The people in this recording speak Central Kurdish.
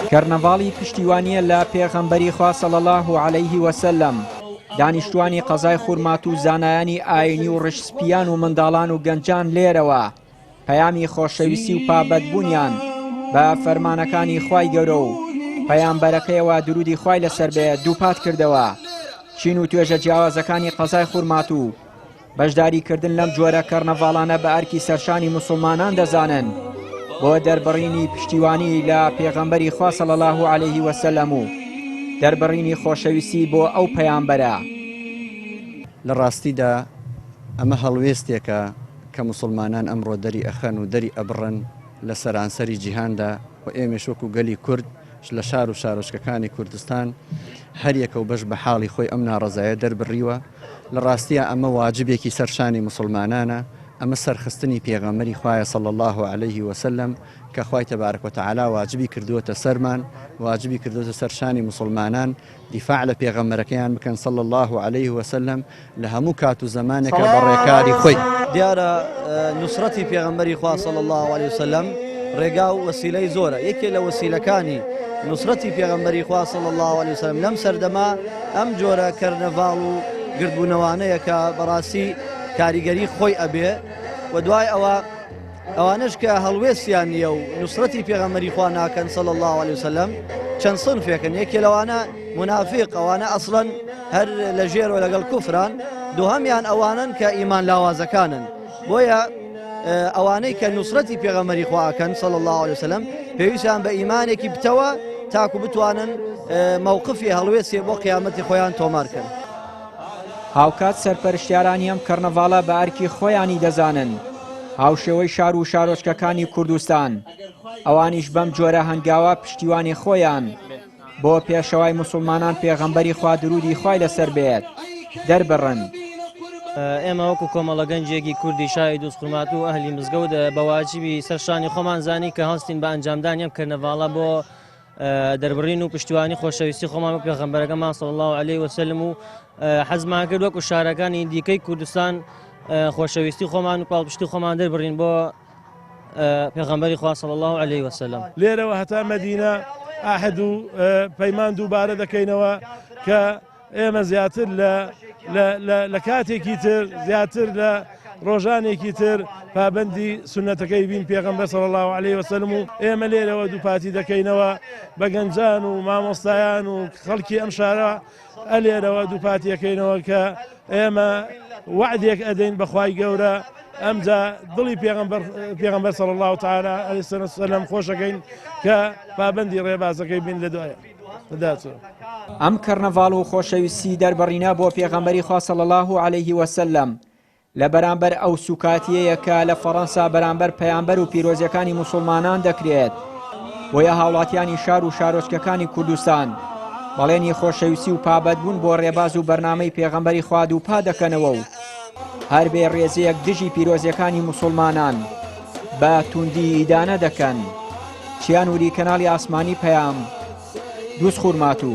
کەرنەڤاڵی پشتیوانیە لە پێغەمبەری خوا صلی الله علیه وسلم. دانیشتوانی قەزای خورمات و زانایانی ئاینی و ڕشسپیان و منداڵان و گەنجان لێرەوە پەیامی خۆشەویستی و پابەتبوونیان بە فەرمانەکانی خوای گەورە و پەیامبەرەکەیەوە درودی خوای لەسەر بێ دووپات کردەوە. چین و توێژە جیاوازەکانی قەزای خورمات و بەشداریکردن لەم جۆرە کەرنەڤاڵانە بە ئەرکی سەرشانی موسڵمانان دەزانن بۆ دەربڕینی پشتیوانی لە پێغەمبەری خوا صلی الله علیه وسلم و دەربڕینی خۆشەویستی بۆ ئەو پەیامبەرە. لە ڕاستیدا ئەمە هەڵوێستێکە کە موسڵمانان ئەمڕۆ دەری ئەخەن و دەری ئەبڕن لە سەرانسەری جیهاندا و ئێمەش وەکو گەلی کورد لە شار و شارۆچکەکانی کوردستان هەریەکە و بەش بە حاڵی خۆی ئەم ناڕەزایە دەربڕیوە. لە ڕاستیە ئەمە واجبێکی سەرشانی موسڵمانانە، ئەمە سەرخستنی پێغەمبەری خوایە صلی الله علیه وسلم کە خوای تەبارەک وتەعالا واجبی کردووەتە سەرمان، واجبی کردووەتە سەرشانی موسڵمانان دیفاع لە پێغەمبەرەکەیان بکەن صلی الله علیه وسلم لە هەموو کات و زەمانێکە بەڕێکاری خۆی. دیارە نوسڕەتی پێغەمبەری خوا صلی الله علیه وسلم ڕێگا و وەسیلەی زۆرە. یەکێ لە وەسیلەکانی نوسڕەتی پێغەمبەری خوا صلی الله علیه وسلم لەم سەردەما ئەم جۆرە کەرنەڤاڵ و گردبوونەوانەیە کە بەڕاستی کاریگەری خۆی ئەبێ و دوای ئەوانش کە هەڵوێستیان نییە و نوسڕەتی پێغەمبەری خوا ناکەن صلی الله علیه وسلم چەند صنفێکن. یەکێ لەوانە منافق، ئەوانە ئەسڵەن هەر لە ژێرەوە لەگەڵ کوفران، دووهەمیان ئەوانن کە ئیمان لاوازەکانن. بۆیە ئەوانەی کە نوسڕەتی پێغەمبەری خواکەن صلی الله علیه وسلم پێویستیان بە ئیمانێکی بتەوە تاکو بتوانن مووقفی هەڵوێستی بۆ قیامەتی خۆیان تۆمارکەن. هاوکات سەرپەرشتیارانی ئەم کەرنەڤاڵە بە ئەرکی خۆیانی دەزانن. هاوشێوەی شار و شارۆچکەکانی کوردستان ئەوانیش بەم جۆرە هەنگاوە پشتیوانی خۆیان بۆ پێشەوای موسڵمانان پێغەمبەری خوا درودی خوای لەسەر بێت دەربڕن. ئێمە وەکو کۆمەڵە گەنجێکی کوردی شای دۆستخورمات و ئەهلی مزگەوت بە واجبی سەرشانی خۆمان زانی کە هەستین بە ئەنجامدانی ئەم کەرنەڤاڵە بۆ دەربڕین و پشتیوانی خۆشەویستی خۆمان بە پێغەمبەرەکەمان صلی الله علیه وسلم و حەزمان کرد وەکو شارەکانی دیکەی کوردستان خۆشەویستی خۆمان و پاڵپشتی خۆمان دەربڕین بۆ پێغەمبەری خوا صلی الله علیه وسلم. لێرەوە هەتا مەدینە ئاحد و پەیمان دووبارە دەکەینەوە کە ئێمە زیاتر لە کاتێکی تر زیاتر لە ڕۆژانێکی تر پابەندی سنەتەکەی بین پێغەمبەر صلی الله علیه وسلم و ئێمە لێرەوە دووپاتی دەکەینەوە بە گەنجان و مامۆستایان و خەڵکی ئەم شارە ئەلێرەوە دووپاتی دەکەینەوە کە ئێمە وعدێک ئەدەین بەخوای گەورە ئەمجا دڵی پێغەمبەر صلی الله تعالی علیه وسلم خۆشەکەین کە پابەندی ڕێبازەکەی بین لە دوایە. ئەم کەرنەڤاڵ و خۆشەویستی دەربڕینە بۆ پێغەمبەری خوا صلی الله علیه وسلم لە بەرامبەر ئەو سوکاتیەیە کە لە فەڕەنسا بەرامبەر پەیامبەر و پیرۆزیەکانی موسڵمانان دەکرێت. بۆیە هاوڵاتیانی شار و شارۆچکەکانی کوردستان بەڵێنی خۆشەویستی و پابەتبوون بۆ ڕێباز و بەرنامەی پێغەمبەری خوا دووپا دەکەنەوە و هەر بێ ڕێزەیەک دژی پیرۆزیەکانی موسڵمانان بە توندی ئیدانە دەکەن. چیان وری کەناڵی ئاسمانی پەیام دۆستخورمات و